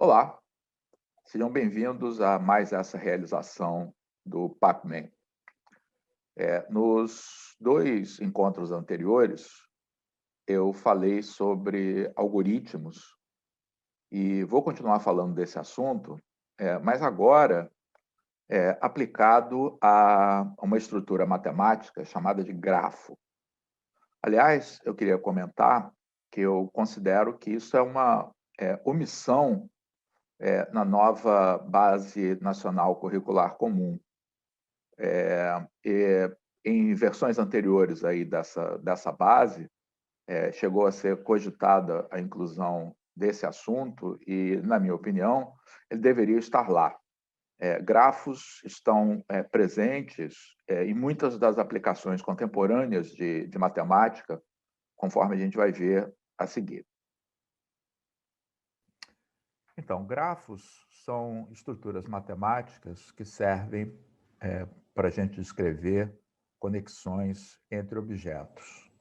Olá, sejam bem-vindos a mais essa realização do PAPMEN. Nos dois encontros anteriores, eu falei sobre algoritmos e vou continuar falando desse assunto, mas agora aplicado a uma estrutura matemática chamada de grafo. Aliás, eu queria comentar que eu considero que isso é uma omissão na nova Base Nacional Curricular Comum. Em versões anteriores aí dessa base, chegou a ser cogitada a inclusão desse assunto e, na minha opinião, ele deveria estar lá. Grafos estão presentes em muitas das aplicações contemporâneas de matemática, conforme a gente vai ver a seguir. Então, grafos são estruturas matemáticas que servem para a gente descrever conexões entre objetos.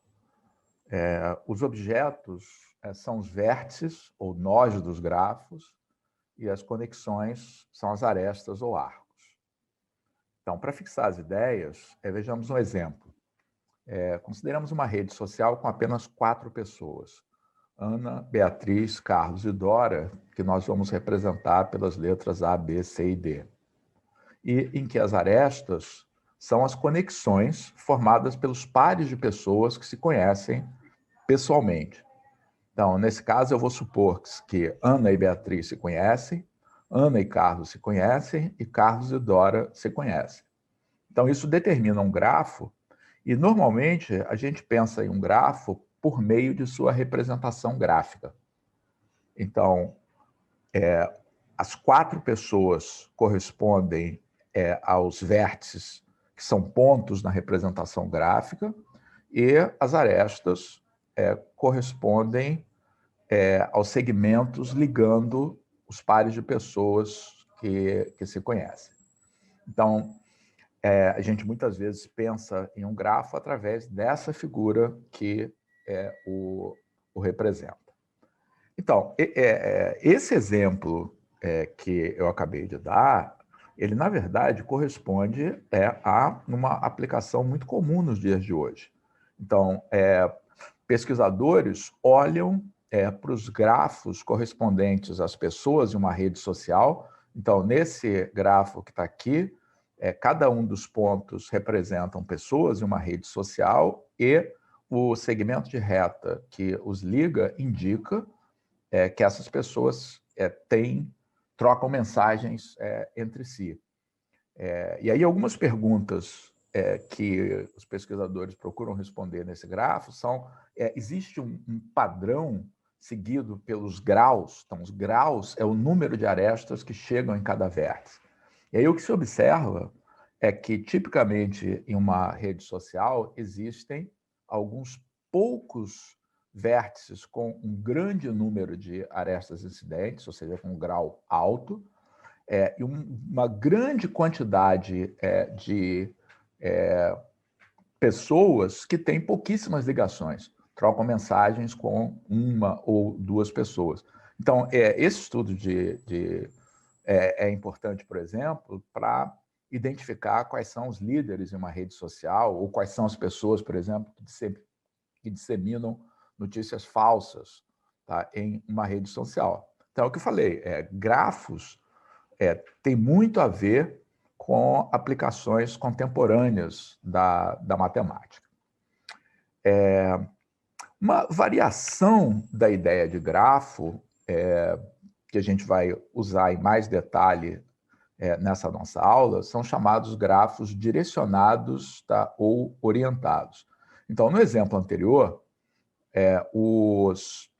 Os objetos são os vértices ou nós dos grafos e as conexões são as arestas ou arcos. Então, para fixar as ideias, vejamos um exemplo. Consideramos uma rede social com apenas 4 pessoas. Ana, Beatriz, Carlos e Dora, que nós vamos representar pelas letras A, B, C e D. E em que as arestas são as conexões formadas pelos pares de pessoas que se conhecem pessoalmente. Então, nesse caso, eu vou supor que Ana e Beatriz se conhecem, Ana e Carlos se conhecem e Carlos e Dora se conhecem. Então, isso determina um grafo e, normalmente, a gente pensa em um grafo por meio de sua representação gráfica. Então, as 4 pessoas correspondem aos vértices, que são pontos na representação gráfica, e as arestas correspondem aos segmentos ligando os pares de pessoas que se conhecem. Então, a gente muitas vezes pensa em um grafo através dessa figura que o representa. Então, esse exemplo que eu acabei de dar, ele, na verdade, corresponde a uma aplicação muito comum nos dias de hoje. Então, pesquisadores olham para os grafos correspondentes às pessoas em uma rede social. Então, nesse grafo que está aqui, cada um dos pontos representam pessoas em uma rede social e o segmento de reta que os liga indica que essas pessoas trocam mensagens entre si. E aí algumas perguntas que os pesquisadores procuram responder nesse grafo são: existe um padrão seguido pelos graus? Então, os graus é o número de arestas que chegam em cada vértice. E aí o que se observa é que, tipicamente, em uma rede social, existem alguns poucos vértices com um grande número de arestas incidentes, ou seja, com um grau alto, e uma grande quantidade de pessoas que têm pouquíssimas ligações, trocam mensagens com uma ou 2 pessoas. Então, esse estudo é importante, por exemplo, para identificar quais são os líderes em uma rede social ou quais são as pessoas, por exemplo, que disseminam notícias falsas, tá, em uma rede social. Então, é o que eu falei, grafos tem muito a ver com aplicações contemporâneas da matemática. Uma variação da ideia de grafo, que a gente vai usar em mais detalhe nessa nossa aula, são chamados grafos direcionados, tá, ou orientados. Então, no exemplo anterior, os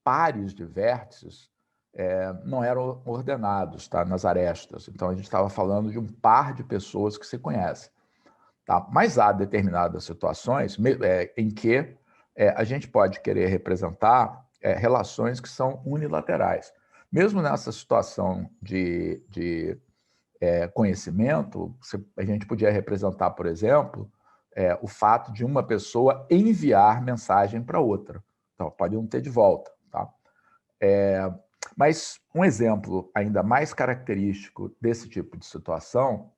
pares de vértices não eram ordenados, tá, nas arestas. Então, a gente estava falando de um par de pessoas que se conhecem. Tá? Mas há determinadas situações em que a gente pode querer representar relações que são unilaterais. Mesmo nessa situação de conhecimento, a gente podia representar, por exemplo, o fato de uma pessoa enviar mensagem para outra. Então, pode não ter de volta. Tá? Mas um exemplo ainda mais característico desse tipo de situação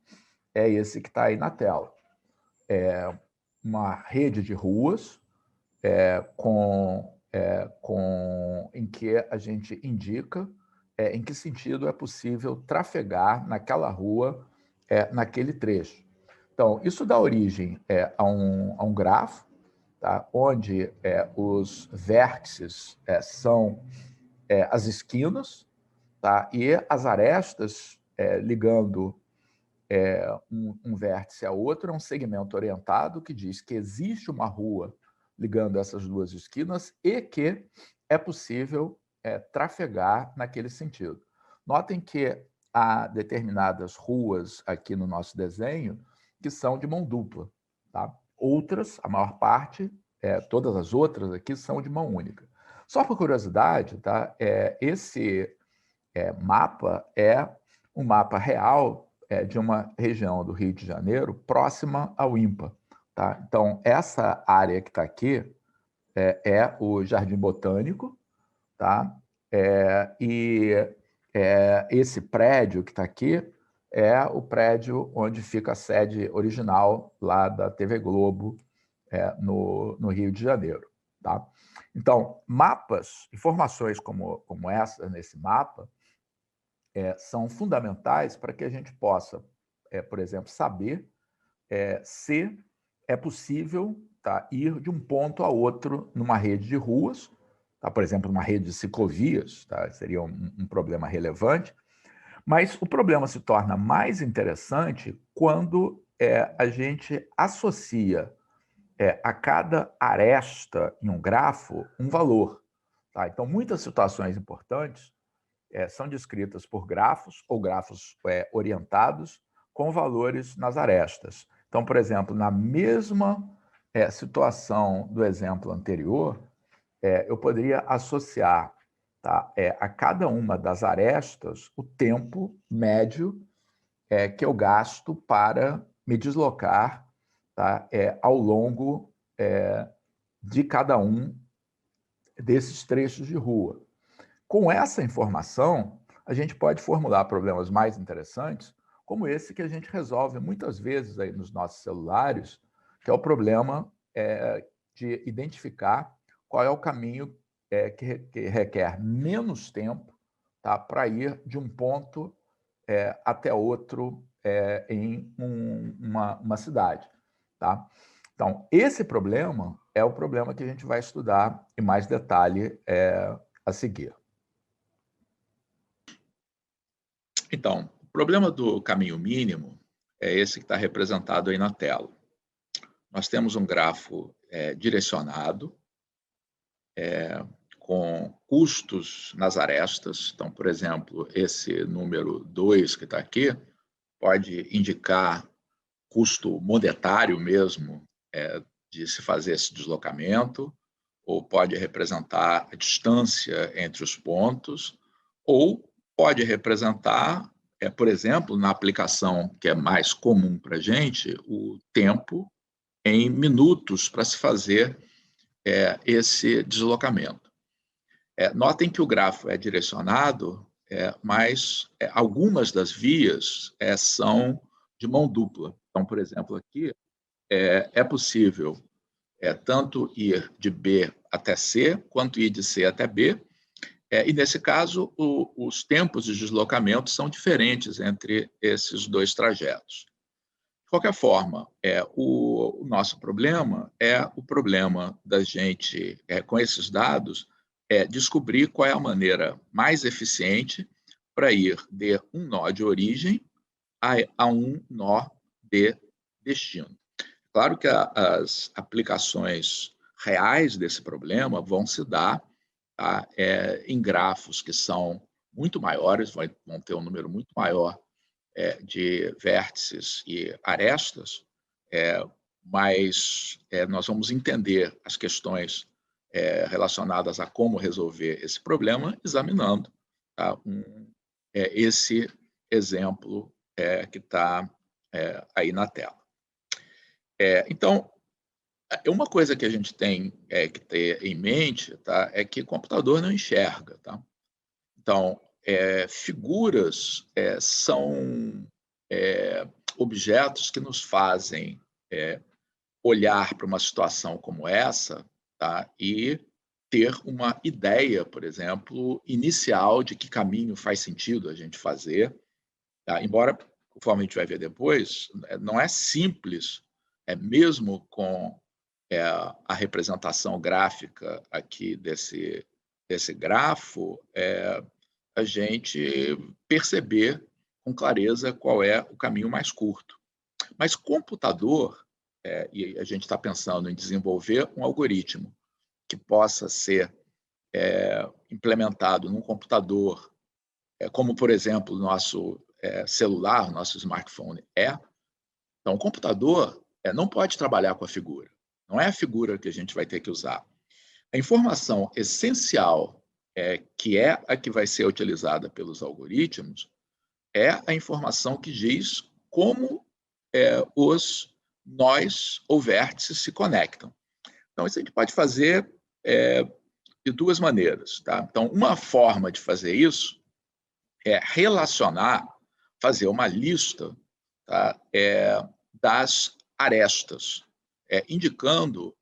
é esse que está aí na tela. É uma rede de ruas em que a gente indica em que sentido é possível trafegar naquela rua, naquele trecho. Então, isso dá origem a um grafo, tá? Onde os vértices são as esquinas, tá? E as arestas ligando um vértice a outro é um segmento orientado que diz que existe uma rua ligando essas duas esquinas e que é possível trafegar naquele sentido. Notem que há determinadas ruas aqui no nosso desenho que são de mão dupla, tá? Outras, a maior parte, todas as outras aqui são de mão única. Só por curiosidade, tá? Esse mapa é um mapa real de uma região do Rio de Janeiro próxima ao INPA. Tá? Então, essa área que está aqui é o Jardim Botânico, tá? Esse prédio que está aqui é o prédio onde fica a sede original lá da TV Globo no Rio de Janeiro. Tá? Então, mapas, informações como essa nesse mapa, são fundamentais para que a gente possa, por exemplo, saber se é possível, tá, ir de um ponto a outro numa rede de ruas, tá, por exemplo, numa rede de ciclovias, tá, seria um problema relevante, mas o problema se torna mais interessante quando a gente associa a cada aresta em um grafo um valor. Tá? Então, muitas situações importantes são descritas por grafos ou grafos orientados com valores nas arestas. Então, por exemplo, na mesma situação do exemplo anterior, eu poderia associar, tá, a cada uma das arestas o tempo médio que eu gasto para me deslocar, tá, ao longo de cada um desses trechos de rua. Com essa informação, a gente pode formular problemas mais interessantes, como esse que a gente resolve muitas vezes aí nos nossos celulares, que é o problema de identificar qual é o caminho que requer menos tempo, tá, para ir de um ponto até outro em uma cidade. Tá? Então, esse problema é o problema que a gente vai estudar em mais detalhe a seguir. Então, o problema do caminho mínimo é esse que está representado aí na tela. Nós temos um grafo direcionado, com custos nas arestas. Então, por exemplo, esse número 2 que está aqui pode indicar custo monetário mesmo de se fazer esse deslocamento, ou pode representar a distância entre os pontos, ou pode representar, por exemplo, na aplicação que é mais comum para a gente, o tempo em minutos para se fazer esse deslocamento. Notem que o grafo é direcionado, mas algumas das vias são de mão dupla. Então, por exemplo, aqui é possível tanto ir de B até C, quanto ir de C até B, e nesse caso os tempos de deslocamento são diferentes entre esses dois trajetos. De qualquer forma, o nosso problema é o problema da gente, com esses dados, descobrir qual é a maneira mais eficiente para ir de um nó de origem a um nó de destino. Claro que as aplicações reais desse problema vão se dar em grafos que são muito maiores, vão ter um número muito maior de vértices e arestas, mas nós vamos entender as questões relacionadas a como resolver esse problema examinando esse exemplo que está aí na tela. Então, uma coisa que a gente tem que ter em mente, tá, é que o computador não enxerga. Tá? Então, figuras são objetos que nos fazem olhar para uma situação como essa, tá? E ter uma ideia, por exemplo, inicial de que caminho faz sentido a gente fazer. Tá? Embora, conforme a gente vai ver depois, não é simples, mesmo com a representação gráfica aqui desse grafo, a gente perceber com clareza qual é o caminho mais curto. Mas computador, e a gente está pensando em desenvolver um algoritmo que possa ser implementado num computador, como, por exemplo, o nosso celular, o nosso smartphone é. Então, o computador não pode trabalhar com a figura. Não é a figura que a gente vai ter que usar. A informação essencial, que é a que vai ser utilizada pelos algoritmos, é a informação que diz como os nós ou vértices se conectam. Então, isso a gente pode fazer de duas maneiras. Tá? Então, uma forma de fazer isso é relacionar, fazer uma lista, tá? Das arestas, indicando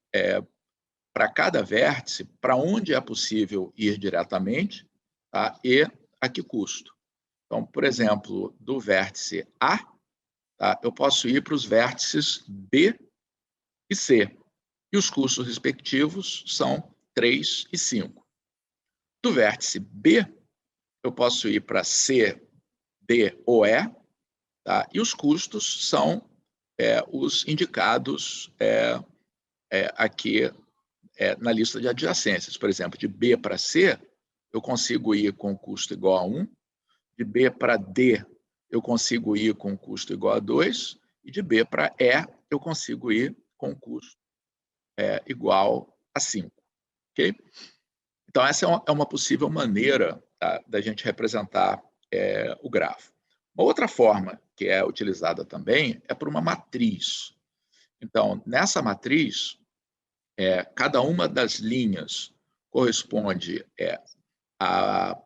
para cada vértice para onde é possível ir diretamente, tá? E a que custo. Então, por exemplo, do vértice A, tá? Eu posso ir para os vértices B e C, e os custos respectivos são 3 e 5. Do vértice B, eu posso ir para C, D ou E, tá? E os custos são os indicados aqui na lista de adjacências. Por exemplo, de B para C, eu consigo ir com custo igual a 1, de B para D, eu consigo ir com custo igual a 2, e de B para E, eu consigo ir com custo igual a 5. Okay? Então, essa é uma possível maneira, tá, da gente representar o grafo. Uma outra forma que é utilizada também é por uma matriz. Então, nessa matriz, cada uma das linhas corresponde à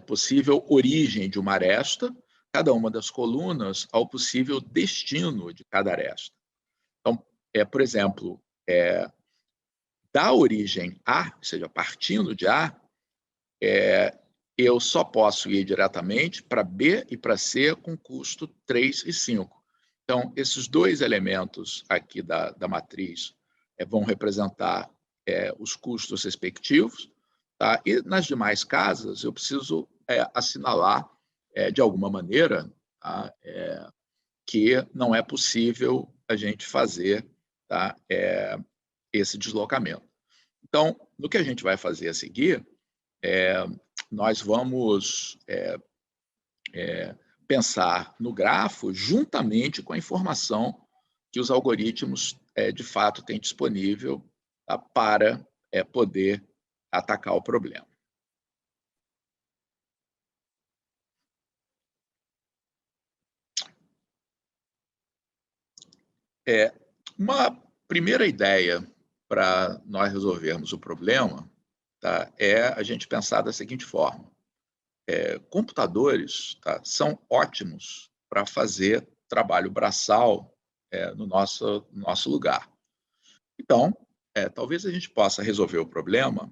possível origem de uma aresta, cada uma das colunas ao possível destino de cada aresta. Então, por exemplo, da origem A, ou seja, partindo de A, eu só posso ir diretamente para B e para C com custo 3 e 5. Então, esses dois elementos aqui da matriz vão representar os custos respectivos, tá? E nas demais casas, eu preciso assinalar de alguma maneira, tá? Que não é possível a gente fazer, tá? Esse deslocamento. Então, no que a gente vai fazer a seguir, nós vamos pensar no grafo juntamente com a informação que os algoritmos de fato têm disponível, tá, para poder atacar o problema. Uma primeira ideia para nós resolvermos o problema, tá, é a gente pensar da seguinte forma. Computadores, tá, são ótimos para fazer trabalho braçal no nosso lugar. Então, talvez a gente possa resolver o problema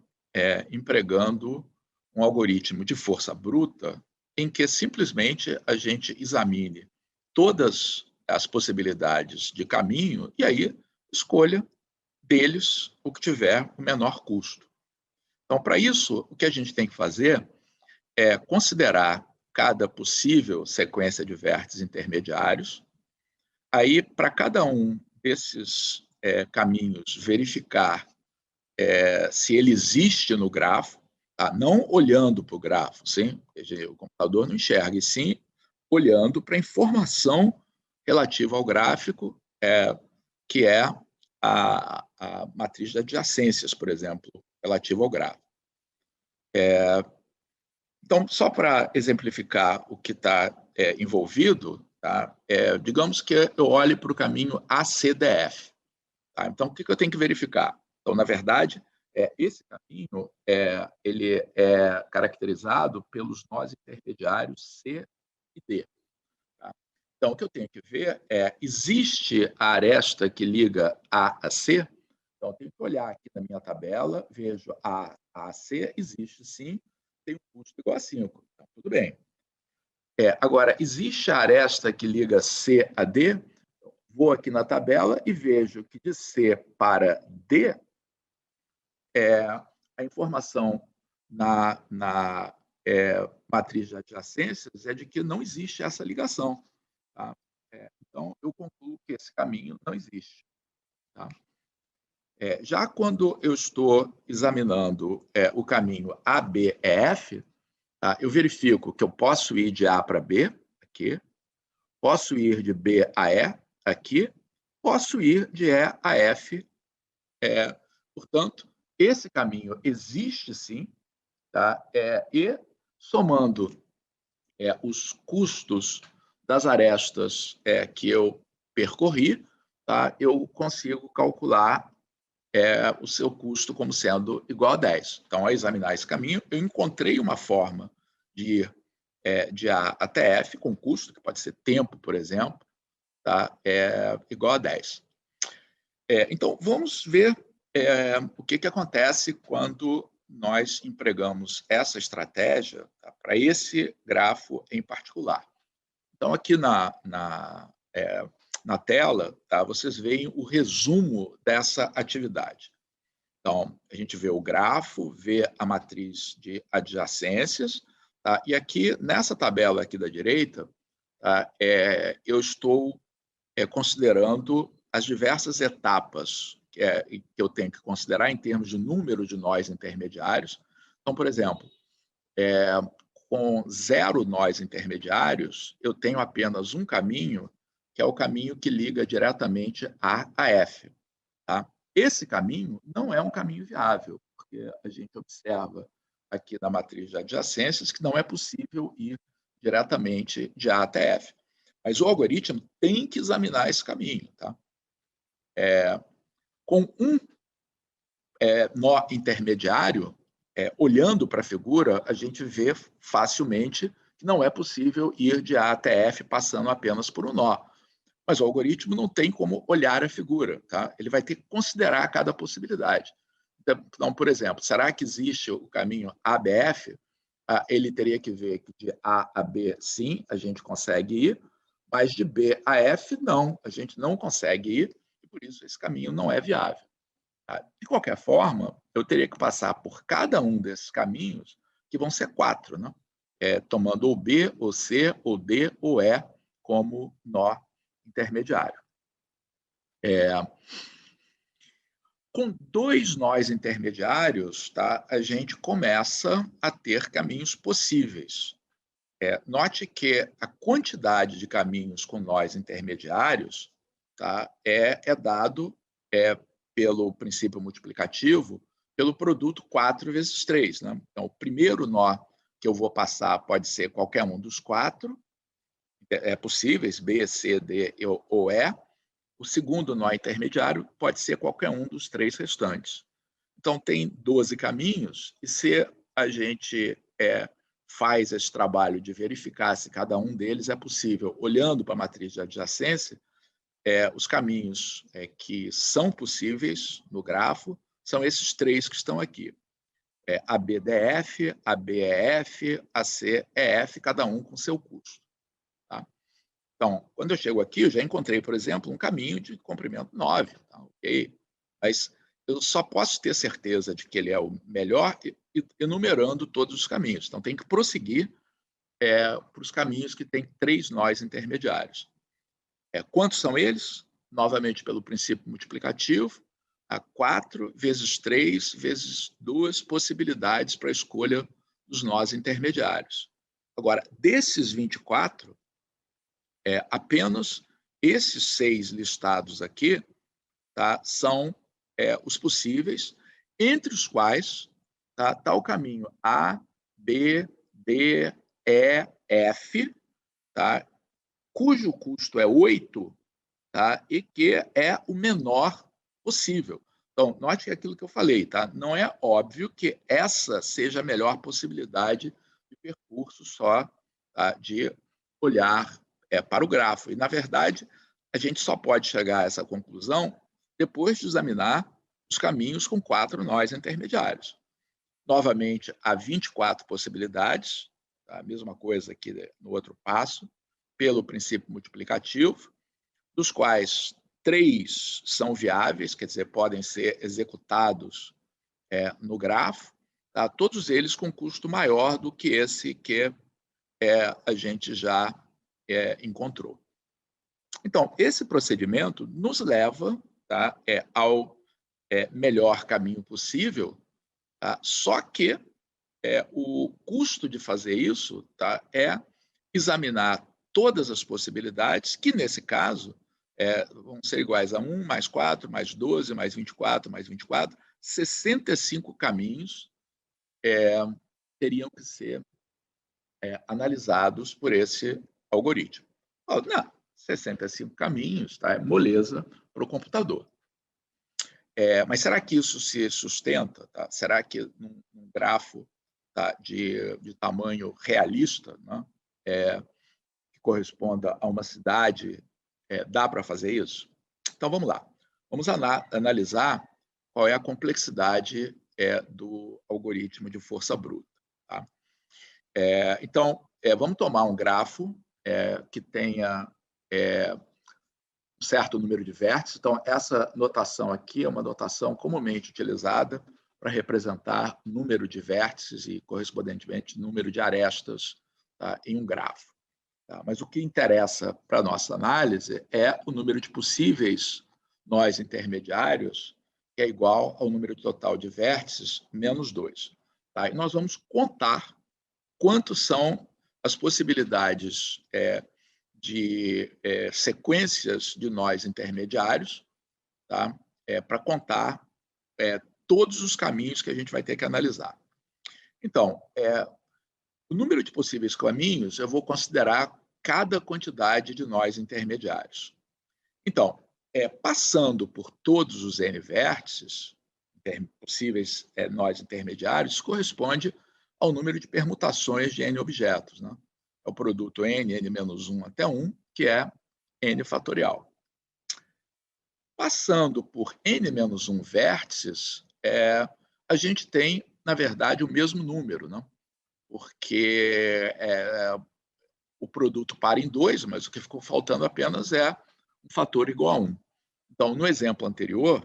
empregando um algoritmo de força bruta em que simplesmente a gente examine todas as possibilidades de caminho e aí escolha deles o que tiver o menor custo. Então, para isso, o que a gente tem que fazer é considerar cada possível sequência de vértices intermediários. Aí, para cada um desses caminhos, verificar se ele existe no grafo, tá? Não olhando para o grafo, sim? O computador não enxerga, e sim olhando para a informação relativa ao gráfico, que é a matriz de adjacências, por exemplo, relativa ao gráfico. Então, só para exemplificar o que está envolvido, tá? Digamos que eu olhe para o caminho ACDF. Tá? Então, o que eu tenho que verificar? Então, na verdade, Esse caminho ele é caracterizado pelos nós intermediários C e D. Tá? Então, o que eu tenho que ver existe a aresta que liga A a C? Então, eu tenho que olhar aqui na minha tabela, vejo A a C, existe sim, tem um custo igual a 5. Então, tudo bem. Agora, existe a aresta que liga C a D? Vou aqui na tabela e vejo que de C para D, a informação na matriz de adjacências é de que não existe essa ligação. Tá? Então, eu concluo que esse caminho não existe. Tá? Já quando eu estou examinando o caminho ABEF, tá? Eu verifico que eu posso ir de A para B, aqui, posso ir de B a E, aqui, posso ir de E a F. Portanto, esse caminho existe sim, tá? E somando os custos das arestas que eu percorri, tá? Eu consigo calcular o seu custo como sendo igual a 10. Então, ao examinar esse caminho, eu encontrei uma forma de ir de A até F, com custo, que pode ser tempo, por exemplo, tá? Igual a 10. Então, vamos ver o que acontece quando nós empregamos essa estratégia, tá, para esse grafo em particular. Então, aqui na tela, tá, vocês veem o resumo dessa atividade. Então, a gente vê o grafo, vê a matriz de adjacências, tá, e aqui, nessa tabela aqui da direita, tá, eu estou considerando as diversas etapas que eu tenho que considerar em termos de número de nós intermediários. Então, por exemplo, com 0 nós intermediários, eu tenho apenas um caminho, que é o caminho que liga diretamente A a F. Tá? Esse caminho não é um caminho viável, porque a gente observa aqui na matriz de adjacências que não é possível ir diretamente de A até F. Mas o algoritmo tem que examinar esse caminho. Tá? Com um nó intermediário, olhando para a figura, a gente vê facilmente que não é possível ir de A até F passando apenas por um nó. Mas o algoritmo não tem como olhar a figura. Tá? Ele vai ter que considerar cada possibilidade. Então, por exemplo, será que existe o caminho ABF? Ele teria que ver que de A a B, sim, a gente consegue ir, mas de B a F, não, a gente não consegue ir, e por isso esse caminho não é viável. Tá? De qualquer forma, eu teria que passar por cada um desses caminhos, que vão ser 4, né? Tomando o B, o C, o D, o E como nó intermediário. Com 2 nós intermediários, tá, a gente começa a ter caminhos possíveis. Note que a quantidade de caminhos com nós intermediários, tá, é dado pelo princípio multiplicativo, pelo produto 4 vezes 3. Né? Então, o primeiro nó que eu vou passar pode ser qualquer um dos 4 possíveis, B, C, D ou E. O segundo nó intermediário pode ser qualquer um dos 3 restantes. Então, tem 12 caminhos, e se a gente faz esse trabalho de verificar se cada um deles é possível, olhando para a matriz de adjacência, os caminhos que são possíveis no grafo são esses 3 que estão aqui. A BDF, a BEF, a CEF, cada um com seu custo. Tá? Então, quando eu chego aqui, eu já encontrei, por exemplo, um caminho de comprimento 9. Tá? Okay? Mas eu só posso ter certeza de que ele é o melhor enumerando todos os caminhos. Então, tem que prosseguir para os caminhos que têm 3 nós intermediários. Quantos são eles? Novamente, pelo princípio multiplicativo, 4 vezes 3 vezes 2 possibilidades para a escolha dos nós intermediários. Agora, desses 24, apenas esses 6 listados aqui, tá, são os possíveis, entre os quais tá o caminho A, B, D, E, F, tá, cujo custo é 8, tá, e que é o menor possível. Então, note que é aquilo que eu falei, tá? Não é óbvio que essa seja a melhor possibilidade de percurso só, tá? De olhar para o grafo. E, na verdade, a gente só pode chegar a essa conclusão depois de examinar os caminhos com 4 nós intermediários. Novamente, há 24 possibilidades, tá? A mesma coisa aqui no outro passo, pelo princípio multiplicativo, dos quais 3 são viáveis, quer dizer, podem ser executados no grafo, tá? Todos eles com custo maior do que esse que a gente já encontrou. Então, esse procedimento nos leva, tá, ao melhor caminho possível, tá? Só que o custo de fazer isso, tá, é examinar todas as possibilidades, que nesse caso vão ser iguais a 1 mais 4, mais 12, mais 24, mais 24, 65 caminhos teriam que ser analisados por esse algoritmo. Não, 65 caminhos, tá? É moleza para o computador. Mas será que isso se sustenta? Tá? Será que num grafo, tá, de tamanho realista, né, que corresponda a uma cidade, dá para fazer isso? Então, vamos lá. Vamos analisar qual é a complexidade do algoritmo de força bruta. Tá? Então, vamos tomar um grafo que tenha um certo número de vértices. Então, essa notação aqui é uma notação comumente utilizada para representar número de vértices e, correspondentemente, número de arestas, tá, em um grafo. Tá? Mas o que interessa para a nossa análise é o número de possíveis nós intermediários, que é igual ao número total de vértices menos 2. Tá? E nós vamos contar quantos são as possibilidades de sequências de nós intermediários, tá? Para contar todos os caminhos que a gente vai ter que analisar. Então, o número de possíveis caminhos, eu vou considerar cada quantidade de nós intermediários. Então, passando por todos os n vértices, possíveis nós intermediários, corresponde ao número de permutações de n objetos, né? É o produto n-1 até 1, que é n fatorial. Passando por n-1 vértices, a gente tem, na verdade, o mesmo número, né? Porque o produto para em 2, mas o que ficou faltando apenas é um fator igual a 1. Então, no exemplo anterior,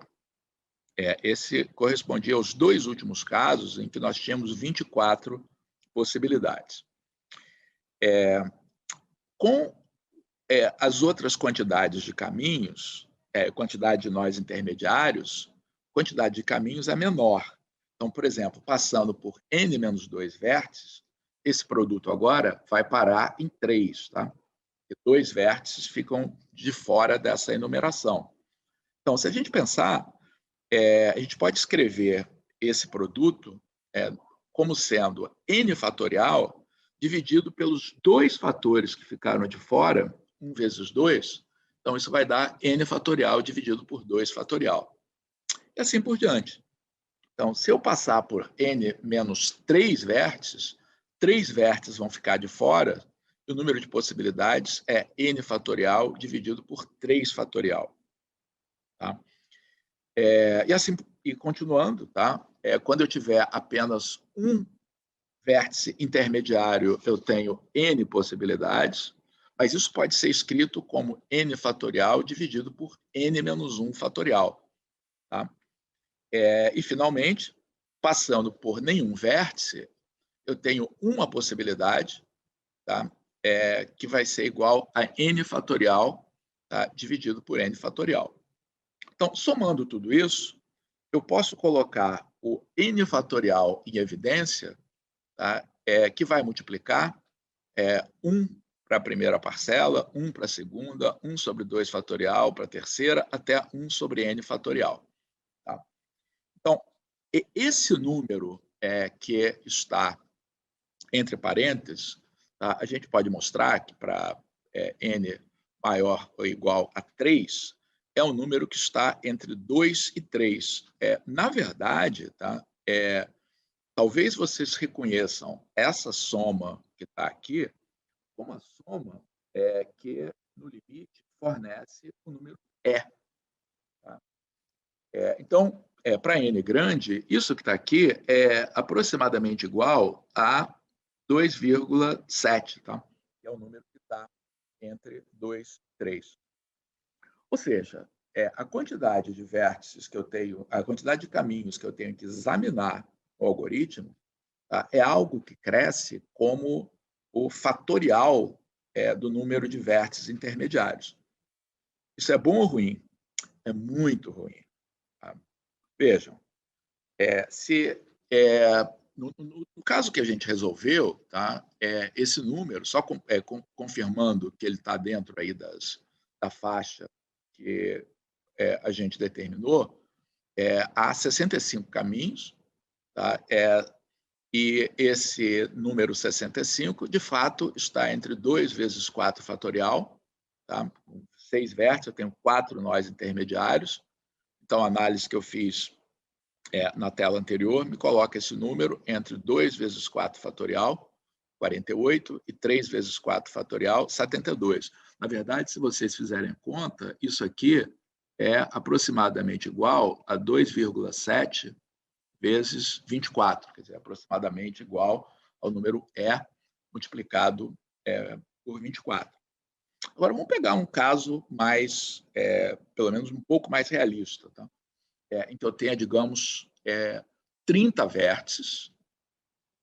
esse correspondia aos 2 últimos casos em que nós tínhamos 24 possibilidades. Com as outras quantidades de caminhos, quantidade de nós intermediários, quantidade de caminhos é menor. Então, por exemplo, passando por n-2 vértices, esse produto agora vai parar em 3, tá? E 2 vértices ficam de fora dessa enumeração. Então, se a gente pensar, a gente pode escrever esse produto como sendo n fatorial dividido pelos 2 fatores que ficaram de fora, 1 vezes 2. Então, isso vai dar n fatorial dividido por 2 fatorial. E assim por diante. Então, se eu passar por n menos 3 vértices, 3 vértices vão ficar de fora, e o número de possibilidades é n fatorial dividido por 3 fatorial. Tá? E assim, e continuando, tá? Quando eu tiver apenas um vértice intermediário, eu tenho n possibilidades, mas isso pode ser escrito como n fatorial dividido por n menos 1 fatorial. Tá? E, finalmente, passando por nenhum vértice, eu tenho uma possibilidade, tá? Que vai ser igual a n fatorial, tá? Dividido por n fatorial. Então, somando tudo isso, eu posso colocar o n fatorial em evidência, tá? Que vai multiplicar 1 para a primeira parcela, 1 para a segunda, 1 sobre 2 fatorial para a terceira, até 1 sobre n fatorial. Tá? Então, esse número que está entre parênteses, tá? A gente pode mostrar que para n maior ou igual a 3, é um número que está entre 2 e 3. Na verdade, tá? Talvez vocês reconheçam essa soma que está aqui como a soma que, no limite, fornece o número E. Tá? Então, para n grande, isso que está aqui é aproximadamente igual a 2,7, tá? Que é o número que está entre 2 e 3. Ou seja, a quantidade de vértices que eu tenho, a quantidade de caminhos que eu tenho que examinar o algoritmo, tá? É algo que cresce como o fatorial do número de vértices intermediários. Isso é bom ou ruim? É muito ruim. Tá? Vejam, se no caso que a gente resolveu, tá? Esse número, só confirmando que ele está dentro aí da faixa que a gente determinou, há 65 caminhos, tá? E esse número 65, de fato, está entre 2 vezes 4 fatorial, tá? Com 6 vértices, eu tenho 4 nós intermediários. Então, a análise que eu fiz na tela anterior me coloca esse número entre 2 vezes 4 fatorial, 48, e 3 vezes 4 fatorial, 72. Na verdade, se vocês fizerem conta, isso aqui é aproximadamente igual a 2,7 vezes 24, quer dizer, aproximadamente igual ao número E multiplicado por 24. Agora, vamos pegar um caso mais, pelo menos um pouco mais realista. Tá? Então, eu tenho, digamos, 30 vértices,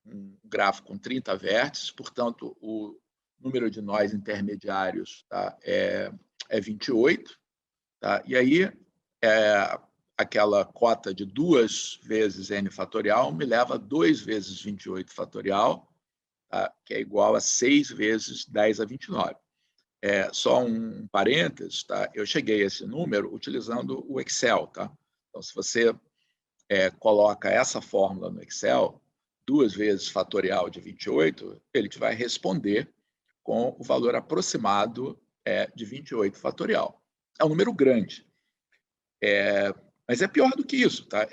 um gráfico com 30 vértices, portanto, o número de nós intermediários, tá, é 28. Tá? E aí, aquela cota de 2 vezes n fatorial me leva a 2 vezes 28 fatorial, tá? Que é igual a 6 vezes 10 a 29. Só um parênteses, tá? Eu cheguei a esse número utilizando o Excel. Tá? Então, se você coloca essa fórmula no Excel, 2 vezes fatorial de 28, ele te vai responder com o valor aproximado de 28 fatorial. É um número grande. Mas é pior do que isso. Tá?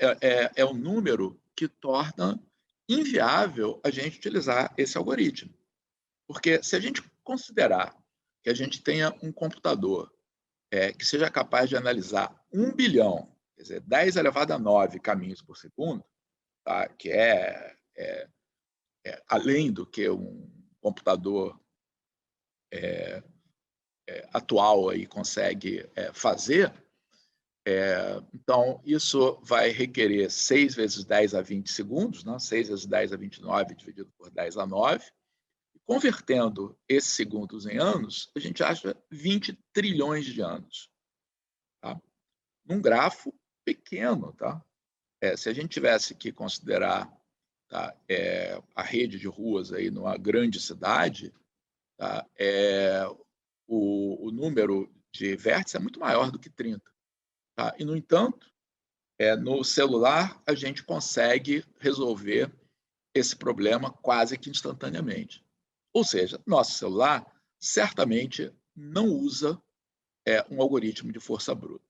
É um número que torna inviável a gente utilizar esse algoritmo. Porque se a gente considerar que a gente tenha um computador que seja capaz de analisar 1 bilhão, quer dizer, 10 elevado a 9 caminhos por segundo, tá? Que além do que um computador atual aí consegue fazer, então, isso vai requerer 6 vezes 10 a 20 segundos, né? 6 vezes 10 a 29 dividido por 10 a 9. Convertendo esses segundos em anos, a gente acha 20 trilhões de anos. Tá? Num grafo pequeno. Tá? Se a gente tivesse que considerar, tá, a rede de ruas aí numa grande cidade, tá, o número de vértices é muito maior do que 30. Tá? E, no entanto, no celular, a gente consegue resolver esse problema quase que instantaneamente. Ou seja, nosso celular certamente não usa um algoritmo de força bruta.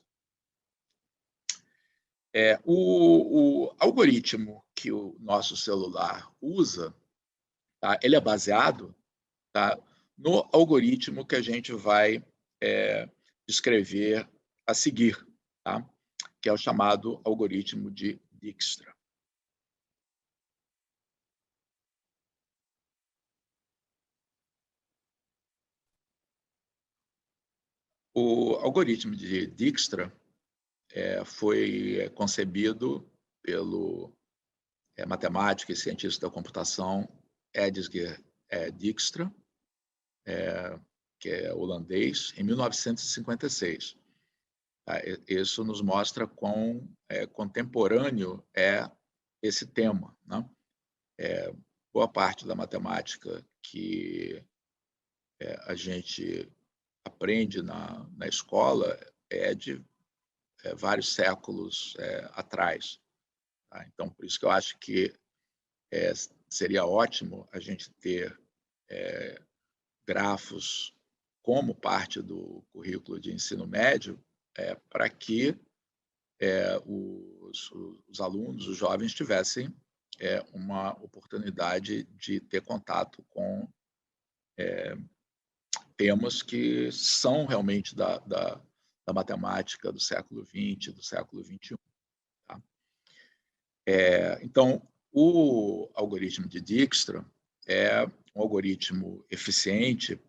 O algoritmo que o nosso celular usa, tá, ele é baseado, tá, no algoritmo que a gente vai descrever a seguir, tá? Que é o chamado algoritmo de Dijkstra. O algoritmo de Dijkstra foi concebido pelo matemático e cientista da computação Edgar Dijkstra, que é holandês, em 1956. Isso nos mostra quão contemporâneo é esse tema. Né? Boa parte da matemática que a gente aprende na escola é de vários séculos atrás. Tá? Então, por isso que eu acho que seria ótimo a gente ter grafos como parte do currículo de ensino médio, para que os alunos, os jovens, tivessem uma oportunidade de ter contato com temas que são realmente da matemática do século XX, do século XXI. Tá? Então, o algoritmo de Dijkstra é um algoritmo eficiente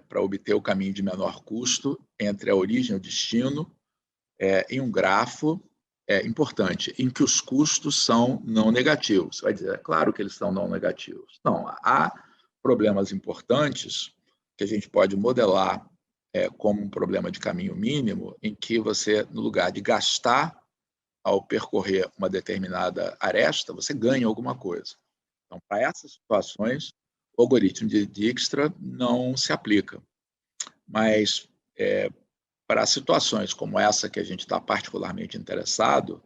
para obter o caminho de menor custo entre a origem e o destino em um grafo importante, em que os custos são não negativos. Você vai dizer, é claro que eles são não negativos. Não, há problemas importantes que a gente pode modelar como um problema de caminho mínimo, em que você, no lugar de gastar ao percorrer uma determinada aresta, você ganha alguma coisa. Então, para essas situações, o algoritmo de Dijkstra não se aplica. Mas, para situações como essa que a gente está particularmente interessado,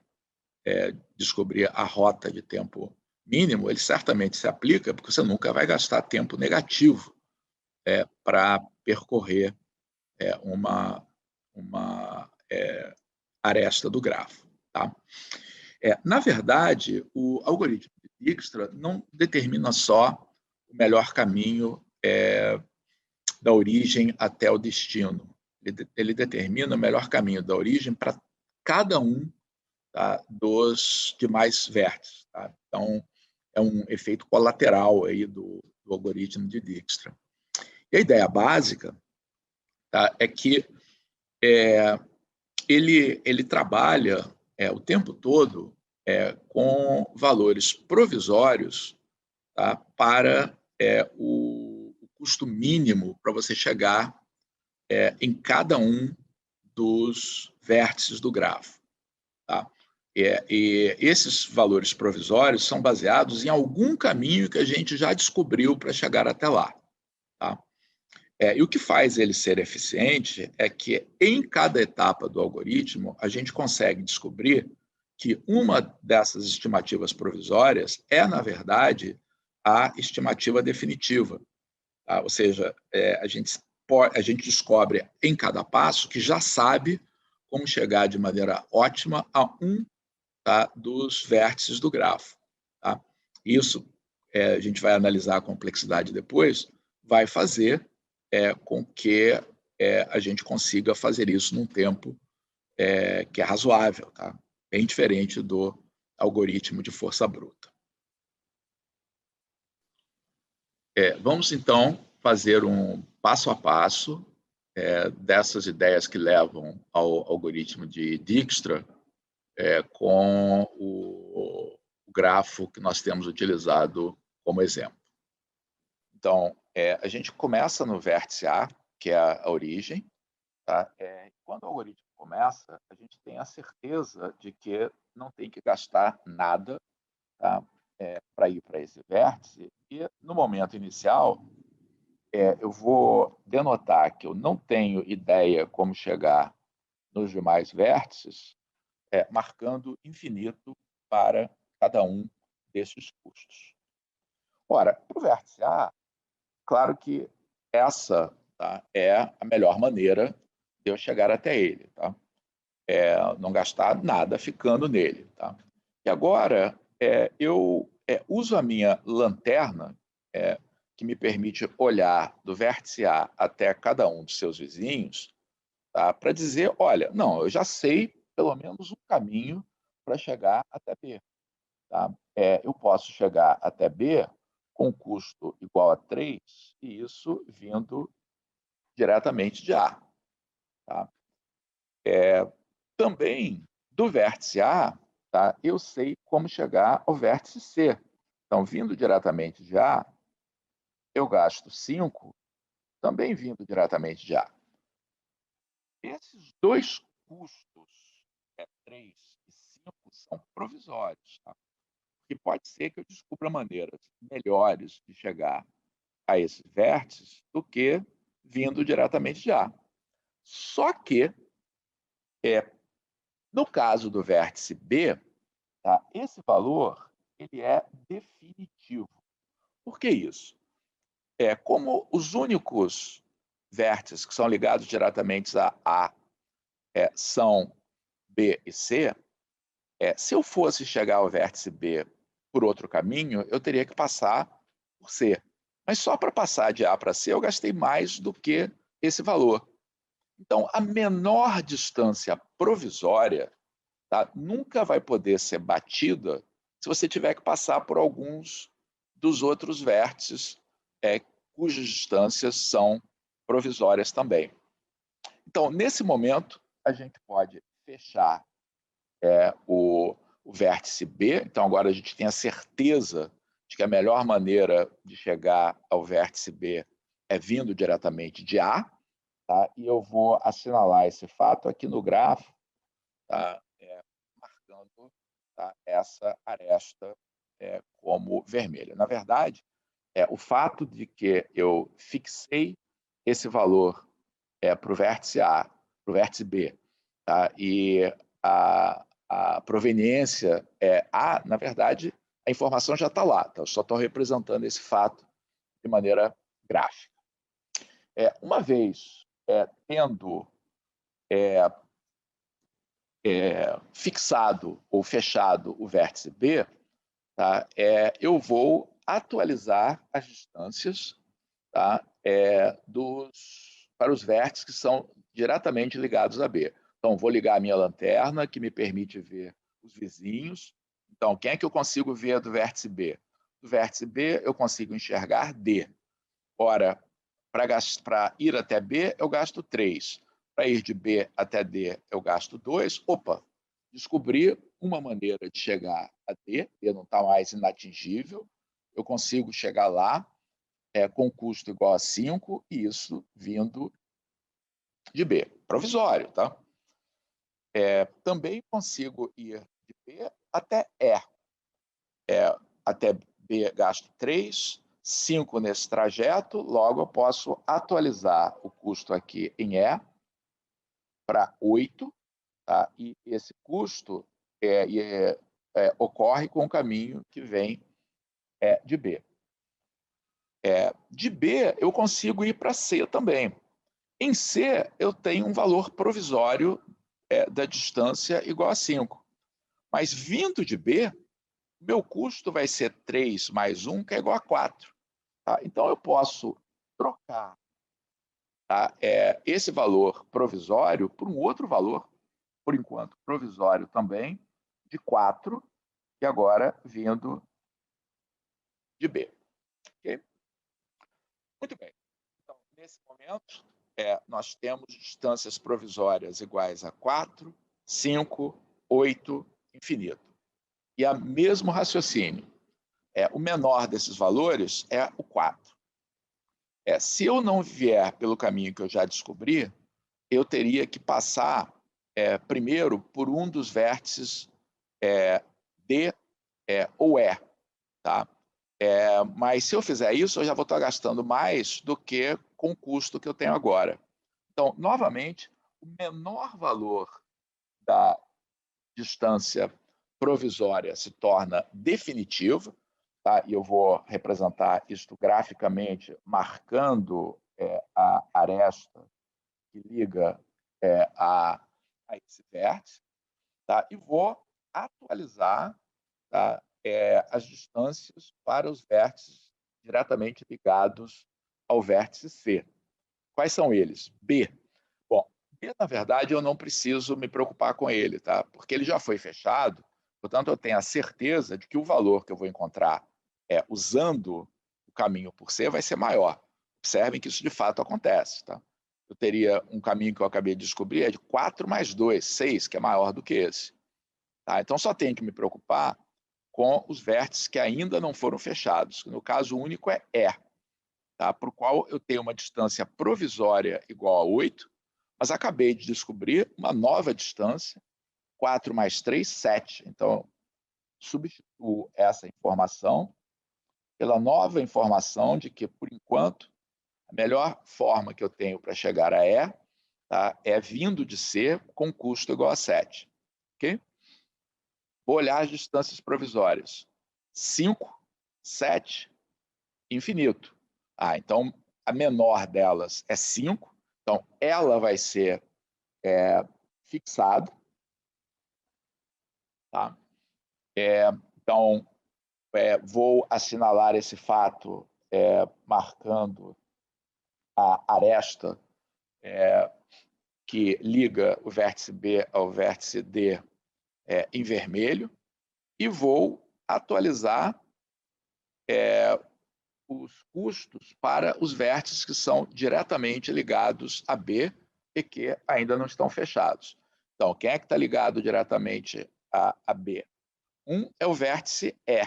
descobrir a rota de tempo mínimo, ele certamente se aplica, porque você nunca vai gastar tempo negativo para percorrer uma aresta do grafo. Tá? Na verdade, o algoritmo de Dijkstra não determina só o melhor caminho da origem até o destino. Ele determina o melhor caminho da origem para cada um, tá, dos demais vértices. Tá? Então, é um efeito colateral aí do algoritmo de Dijkstra. E a ideia básica, tá, é que ele trabalha o tempo todo com valores provisórios, tá, para o custo mínimo para você chegar em cada um dos vértices do grafo. Tá? E esses valores provisórios são baseados em algum caminho que a gente já descobriu para chegar até lá. Tá? E o que faz ele ser eficiente é que, em cada etapa do algoritmo, a gente consegue descobrir que uma dessas estimativas provisórias é, na verdade, a estimativa definitiva. Tá? Ou seja, a gente descobre em cada passo que já sabe como chegar de maneira ótima a um, tá, dos vértices do grafo. Tá? Isso, a gente vai analisar a complexidade depois, vai fazer com que a gente consiga fazer isso num tempo que é razoável, tá? Bem diferente do algoritmo de força bruta. Vamos, então, fazer um passo a passo dessas ideias que levam ao algoritmo de Dijkstra com o grafo que nós temos utilizado como exemplo. Então, a gente começa no vértice A, que é a origem. Tá? Quando o algoritmo começa, a gente tem a certeza de que não tem que gastar nada, tá, para ir para esse vértice. E, no momento inicial, eu vou denotar que eu não tenho ideia como chegar nos demais vértices, marcando infinito para cada um desses custos. Ora, para o vértice A, claro que essa, tá, é a melhor maneira de eu chegar até ele. Tá? Não gastar nada ficando nele. Tá? E agora, eu uso a minha lanterna, que me permite olhar do vértice A até cada um dos seus vizinhos, tá, para dizer, olha, não, eu já sei pelo menos um caminho para chegar até B. Tá? Eu posso chegar até B com custo igual a 3, e isso vindo diretamente de A. Tá? Também, do vértice A, tá, eu sei como chegar ao vértice C. Então, vindo diretamente de A, eu gasto 5, também vindo diretamente de A. Esses dois custos, 3 e 5, são provisórios. Tá? E pode ser que eu descubra maneiras melhores de chegar a esses vértices do que vindo diretamente de A. Só que, no caso do vértice B, tá, esse valor ele é definitivo. Por que isso? Como os únicos vértices que são ligados diretamente a A são B e C, se eu fosse chegar ao vértice B por outro caminho, eu teria que passar por C. Mas só para passar de A para C, eu gastei mais do que esse valor. Então, a menor distância provisória, tá, nunca vai poder ser batida se você tiver que passar por alguns dos outros vértices cujas distâncias são provisórias também. Então, nesse momento, a gente pode fechar o vértice B. Então, agora a gente tem a certeza de que a melhor maneira de chegar ao vértice B é vindo diretamente de A. Tá? E eu vou assinalar esse fato aqui no grafo, tá? Marcando, tá, essa aresta como vermelha. Na verdade, o fato de que eu fixei esse valor para o vértice A, para o vértice B, tá? E a proveniência é A, na verdade, a informação já está lá, tá? Eu só estou representando esse fato de maneira gráfica. Uma vez tendo fixado ou fechado o vértice B, tá? Eu vou atualizar as distâncias, tá? Para os vértices que são diretamente ligados a B. Então, vou ligar a minha lanterna, que me permite ver os vizinhos. Então, quem é que eu consigo ver do vértice B? Do vértice B, eu consigo enxergar D. Ora, para ir até B, eu gasto 3. Para ir de B até D, eu gasto 2. Opa, descobri uma maneira de chegar a D. D não está mais inatingível. Eu consigo chegar lá com custo igual a 5, e isso vindo de B. Provisório, tá? Também consigo ir de B até E. Até B gasto 3, 5 nesse trajeto, logo eu posso atualizar o custo aqui em E para 8, tá? E esse custo ocorre com o caminho que vem de B. De B, eu consigo ir para C também. Em C, eu tenho um valor provisório da distância igual a 5. Mas vindo de B, meu custo vai ser 3 mais 1, que é igual a 4. Tá? Então, eu posso trocar, tá, esse valor provisório por um outro valor, por enquanto provisório também, de 4, e agora vindo de B. Okay? Muito bem. Então, nesse momento, nós temos distâncias provisórias iguais a 4, 5, 8, infinito. E o mesmo raciocínio. O menor desses valores é o 4. Se eu não vier pelo caminho que eu já descobri, eu teria que passar primeiro por um dos vértices D ou E. Tá? Mas se eu fizer isso, eu já vou estar gastando mais do que com o custo que eu tenho agora. Então, novamente, o menor valor da distância provisória se torna definitivo, tá? E eu vou representar isto graficamente, marcando a aresta que liga a esse vértice, tá? E vou atualizar, tá, as distâncias para os vértices diretamente ligados ao vértice C. Quais são eles? B. Bom, B, na verdade, eu não preciso me preocupar com ele, tá? Porque ele já foi fechado, portanto, eu tenho a certeza de que o valor que eu vou encontrar usando o caminho por C vai ser maior. Observem que isso de fato acontece, tá? Eu teria um caminho que eu acabei de descobrir, de 4 mais 2, 6, que é maior do que esse. Tá? Então, só tenho que me preocupar com os vértices que ainda não foram fechados. No caso, o único é E, tá? Para o qual eu tenho uma distância provisória igual a 8, mas acabei de descobrir uma nova distância, 4 mais 3, 7. Então, substituo essa informação pela nova informação de que, por enquanto, a melhor forma que eu tenho para chegar a E, tá, é vindo de C com custo igual a 7. Ok? Vou olhar as distâncias provisórias. 5, 7, infinito. Então, a menor delas é 5. Então, ela vai ser fixado. Tá? Então, vou assinalar esse fato marcando a aresta que liga o vértice B ao vértice D em vermelho e vou atualizar os custos para os vértices que são diretamente ligados a B e que ainda não estão fechados. Então, quem é que está ligado diretamente a B? É o vértice E.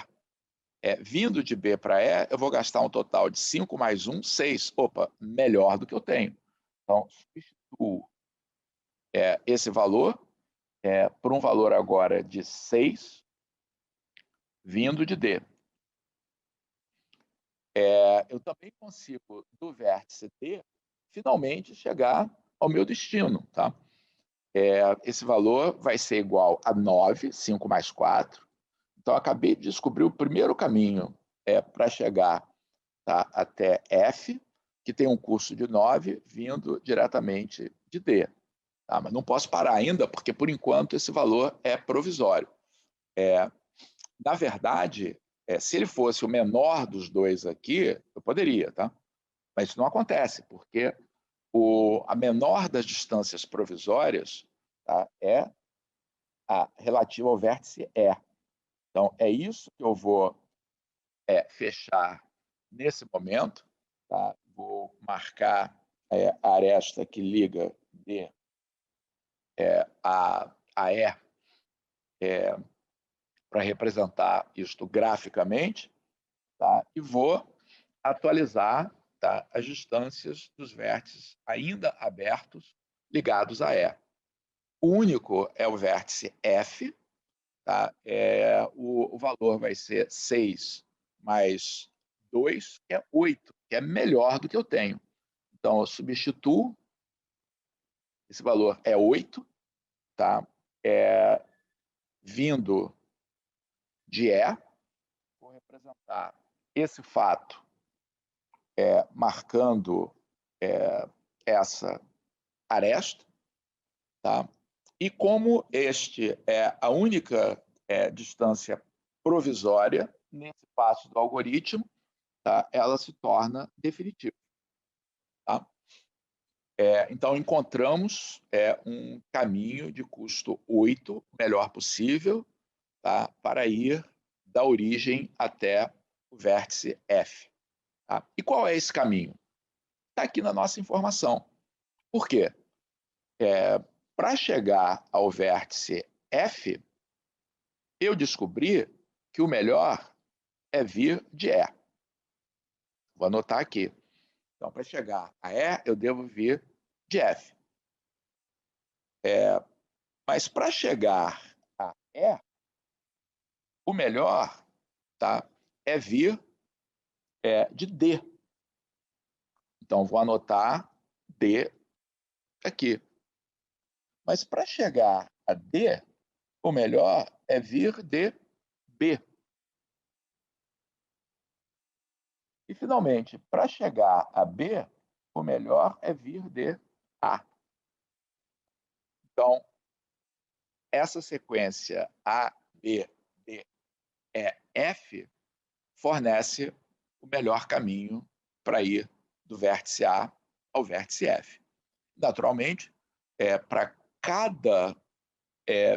Vindo de B para E, eu vou gastar um total de 5 mais 1, 6. Opa, melhor do que eu tenho. Então, substituo esse valor por um valor agora de 6, vindo de D. Eu também consigo, do vértice D, finalmente chegar ao meu destino. Tá? Esse valor vai ser igual a 9, 5 mais 4. Então, acabei de descobrir o primeiro caminho para chegar, tá, até F, que tem um custo de 9, vindo diretamente de D. Tá? Mas não posso parar ainda, porque, por enquanto, esse valor é provisório. Na verdade, se ele fosse o menor dos dois aqui, eu poderia, tá? Mas isso não acontece, porque a menor das distâncias provisórias, tá, é a relativa ao vértice E. Então, é isso que eu vou fechar nesse momento. Tá? Vou marcar a aresta que liga D a E para representar isto graficamente, tá? E vou atualizar, tá, as distâncias dos vértices ainda abertos ligados a E. O único é o vértice F. Tá? O valor vai ser 6 mais 2, que é 8, que é melhor do que eu tenho. Então, eu substituo, esse valor é 8, tá? Vindo de E, vou representar esse fato marcando essa aresta. Tá? E como este é a única distância provisória nesse passo do algoritmo, tá? Ela se torna definitiva. Tá? Então, encontramos um caminho de custo 8, o melhor possível, tá? Para ir da origem até o vértice F. Tá? E qual é esse caminho? Está aqui na nossa informação. Por quê? Para chegar ao vértice F, eu descobri que o melhor é vir de E. Vou anotar aqui. Então, para chegar a E, eu devo vir de F. Mas para chegar a E, o melhor, tá, é vir de D. Então, vou anotar D aqui. Mas para chegar a D, o melhor é vir de B. E, finalmente, para chegar a B, o melhor é vir de A. Então, essa sequência A, B, D, E, F fornece o melhor caminho para ir do vértice A ao vértice F. Naturalmente, para cada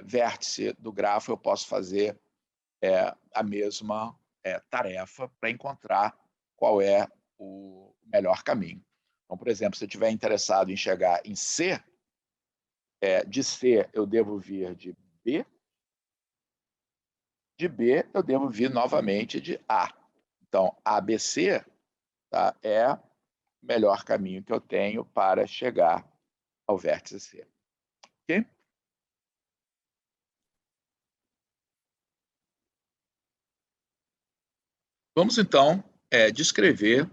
vértice do grafo, eu posso fazer a mesma tarefa para encontrar qual é o melhor caminho. Então, por exemplo, se eu estiver interessado em chegar em C, de C eu devo vir de B eu devo vir novamente de A. Então, ABC, tá, é o melhor caminho que eu tenho para chegar ao vértice C. Ok? Vamos, então, descrever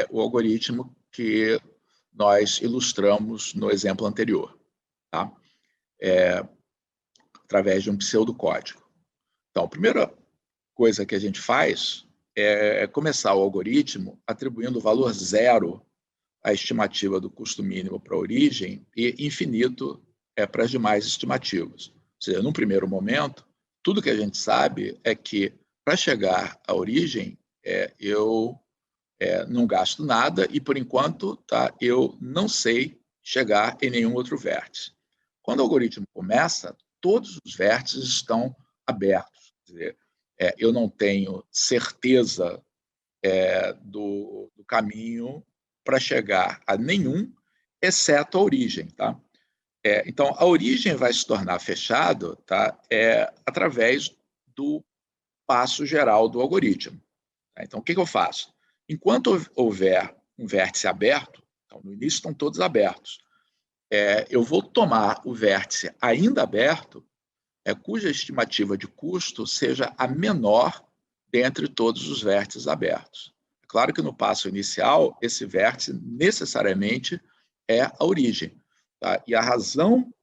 o algoritmo que nós ilustramos no exemplo anterior, tá? Através de um pseudocódigo. Então, a primeira coisa que a gente faz é começar o algoritmo atribuindo o valor 0 à estimativa do custo mínimo para a origem e infinito para as demais estimativas. Ou seja, num primeiro momento, tudo que a gente sabe é que, para chegar à origem, eu não gasto nada e, por enquanto, tá, eu não sei chegar em nenhum outro vértice. Quando o algoritmo começa, todos os vértices estão abertos. Quer dizer, eu não tenho certeza do caminho para chegar a nenhum, exceto a origem. Tá? Então, a origem vai se tornar fechado, tá? Através do passo geral do algoritmo. Tá? Então, o que eu faço? Enquanto houver um vértice aberto, então, no início estão todos abertos, eu vou tomar o vértice ainda aberto, cuja estimativa de custo seja a menor dentre todos os vértices abertos. É claro que no passo inicial, esse vértice necessariamente é a origem. Tá? E a razão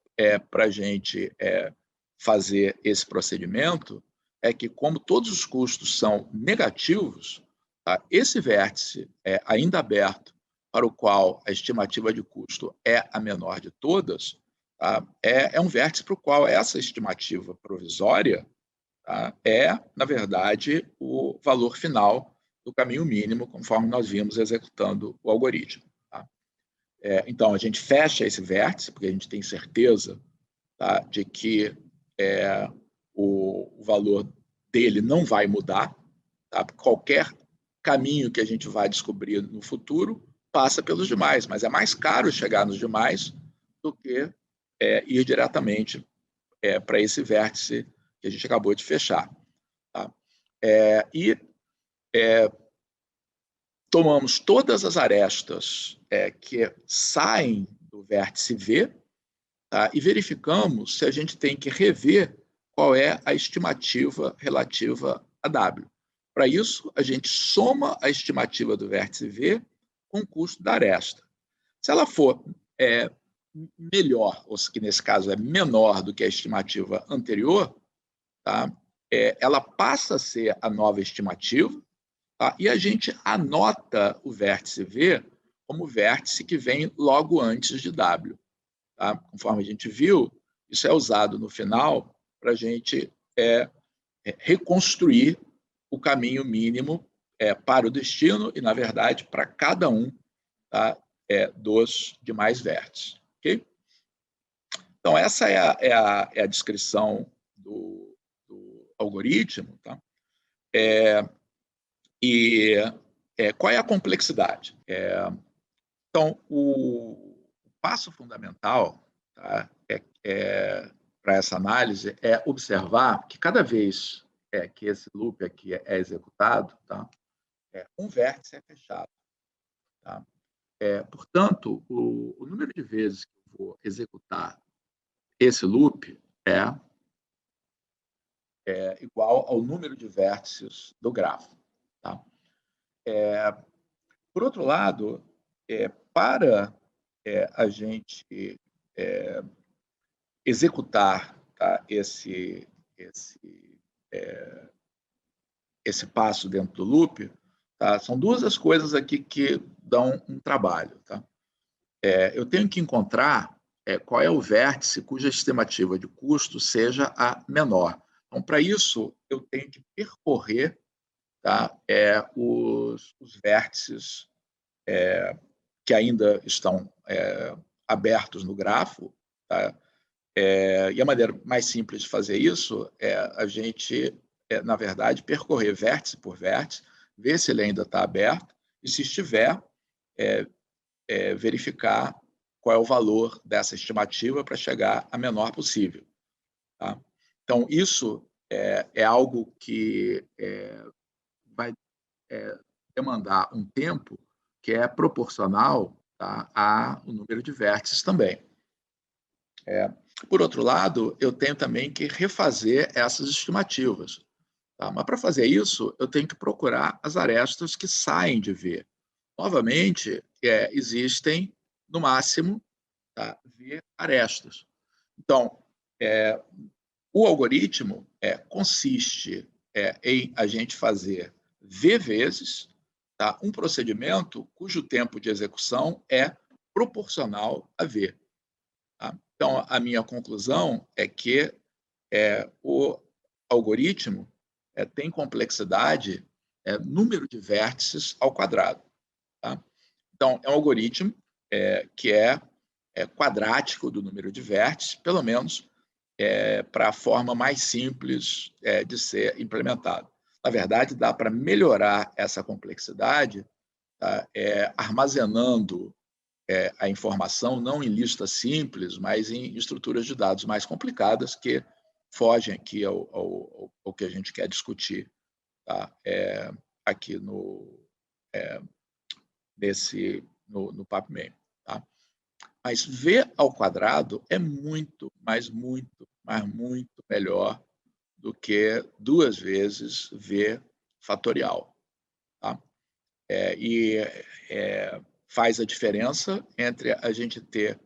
para a gente fazer esse procedimento é que, como todos os custos são negativos, tá? Esse vértice ainda aberto, para o qual a estimativa de custo é a menor de todas, tá? É um vértice para o qual essa estimativa provisória, tá? Na verdade, o valor final do caminho mínimo, conforme nós vimos executando o algoritmo. Tá? Então, a gente fecha esse vértice, porque a gente tem certeza, tá, de que o valor dele não vai mudar. Tá? Qualquer caminho que a gente vai descobrir no futuro passa pelos demais, mas é mais caro chegar nos demais do que ir diretamente para esse vértice que a gente acabou de fechar. Tá? Tomamos todas as arestas que saem do vértice V, tá? E verificamos se a gente tem que rever qual é a estimativa relativa a W. Para isso, a gente soma a estimativa do vértice V com o custo da aresta. Se ela for melhor, ou que nesse caso é menor do que a estimativa anterior, tá? Ela passa a ser a nova estimativa, tá? E a gente anota o vértice V como vértice que vem logo antes de W. Tá? Conforme a gente viu, isso é usado no final para a gente reconstruir o caminho mínimo para o destino e, na verdade, para cada um, tá? Dos demais vértices. Okay? Então, essa é a descrição do algoritmo. Tá? Qual é a complexidade? Então, o passo fundamental, tá, para essa análise é observar que cada vez que esse loop aqui é executado, tá, um vértice é fechado. Tá? Portanto, o número de vezes que eu vou executar esse loop é igual ao número de vértices do grafo. Tá? Por outro lado, para a gente executar, tá, esse passo dentro do loop, tá, são duas as coisas aqui que dão um trabalho. Tá? Eu tenho que encontrar qual é o vértice cuja estimativa de custo seja a menor. Então, para isso, eu tenho que percorrer, tá, os vértices que ainda estão abertos no grafo. Tá? E a maneira mais simples de fazer isso é a gente, na verdade, percorrer vértice por vértice, ver se ele ainda está aberto e, se estiver, verificar qual é o valor dessa estimativa para chegar a menor possível. Tá? Então, isso é algo que vai demandar um tempo que é proporcional, tá, ao número de vértices também. Por outro lado, eu tenho também que refazer essas estimativas. Tá? Mas, para fazer isso, eu tenho que procurar as arestas que saem de V. Novamente, existem, no máximo, tá, V arestas. Então, o algoritmo consiste em a gente fazer V vezes, tá, um procedimento cujo tempo de execução é proporcional a V. Tá? Então, a minha conclusão é que o algoritmo tem complexidade, número de vértices ao quadrado. Tá? Então, é um algoritmo que é quadrático do número de vértices, pelo menos para a forma mais simples de ser implementado. Na verdade, dá para melhorar essa complexidade, tá? Armazenando a informação não em listas simples, mas em estruturas de dados mais complicadas que fogem aqui ao que a gente quer discutir, tá? Aqui no PubMem. Tá? Mas V ao quadrado é muito, mas muito melhor do que 2 vezes V fatorial. Tá? Faz a diferença entre a gente ter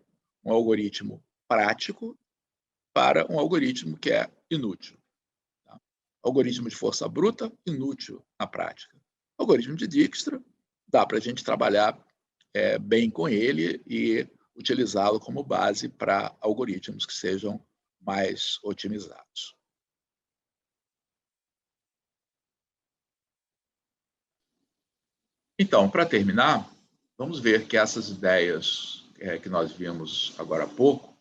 um algoritmo prático para um algoritmo que é inútil. Tá? Algoritmo de força bruta, inútil na prática. Algoritmo de Dijkstra, dá para a gente trabalhar bem com ele e utilizá-lo como base para algoritmos que sejam mais otimizados. Então, para terminar, vamos ver que essas ideias que nós vimos agora há pouco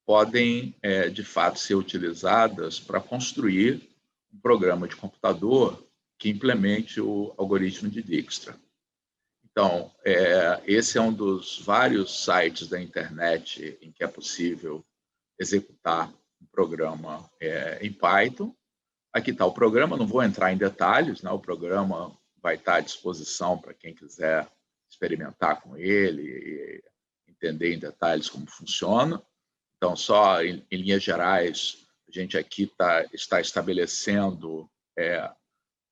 podem, de fato, ser utilizadas para construir um programa de computador que implemente o algoritmo de Dijkstra. Então, esse é um dos vários sites da internet em que é possível executar um programa em Python. Aqui está o programa, não vou entrar em detalhes, né? O programa vai estar à disposição para quem quiser experimentar com ele e entender em detalhes como funciona. Então, só em linhas gerais, a gente aqui está estabelecendo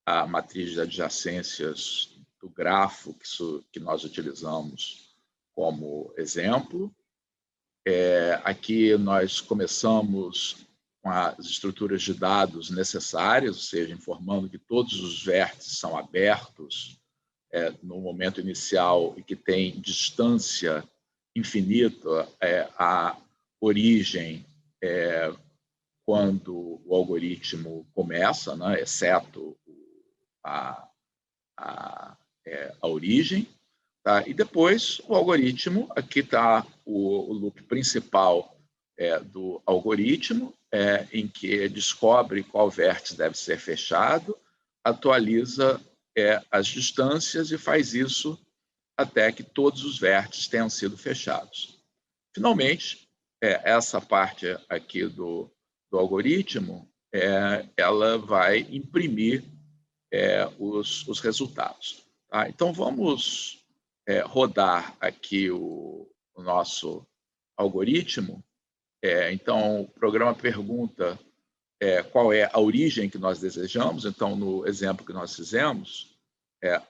a matriz de adjacências do grafo que nós utilizamos como exemplo. Aqui nós começamos com as estruturas de dados necessárias, ou seja, informando que todos os vértices são abertos no momento inicial e que tem distância infinita à origem quando o algoritmo começa, né, exceto a origem. Tá? E depois o algoritmo, aqui está o loop principal do algoritmo, em que descobre qual vértice deve ser fechado, atualiza as distâncias e faz isso até que todos os vértices tenham sido fechados. Finalmente, essa parte aqui do algoritmo, ela vai imprimir os resultados. Tá? Então, vamos rodar aqui o nosso algoritmo. Então, o programa pergunta qual é a origem que nós desejamos. Então, no exemplo que nós fizemos,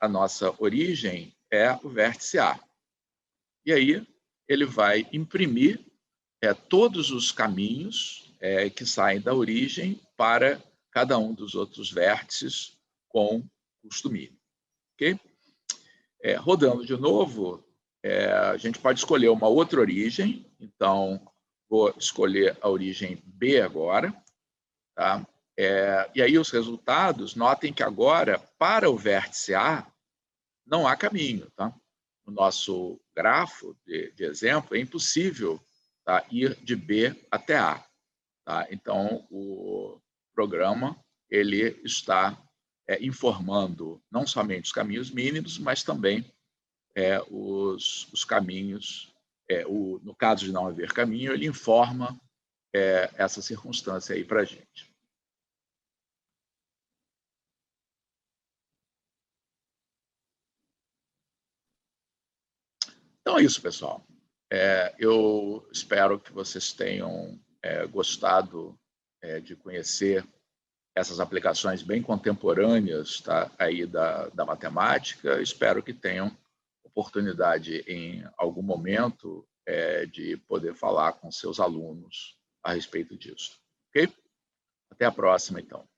a nossa origem é o vértice A. E aí, ele vai imprimir todos os caminhos que saem da origem para cada um dos outros vértices com custo mínimo. Okay? Rodando de novo, a gente pode escolher uma outra origem. Então, vou escolher a origem B agora. Tá? E aí os resultados, notem que agora, para o vértice A, não há caminho. Tá? No nosso grafo de exemplo, é impossível ir de B até A. Tá? Então, o programa ele está informando não somente os caminhos mínimos, mas também os caminhos. No caso de não haver caminho, ele informa essa circunstância aí para a gente. Então é isso, pessoal. Eu espero que vocês tenham gostado de conhecer essas aplicações bem contemporâneas, tá, aí da matemática. Espero que tenham oportunidade em algum momento de poder falar com seus alunos a respeito disso. Ok? Até a próxima, então.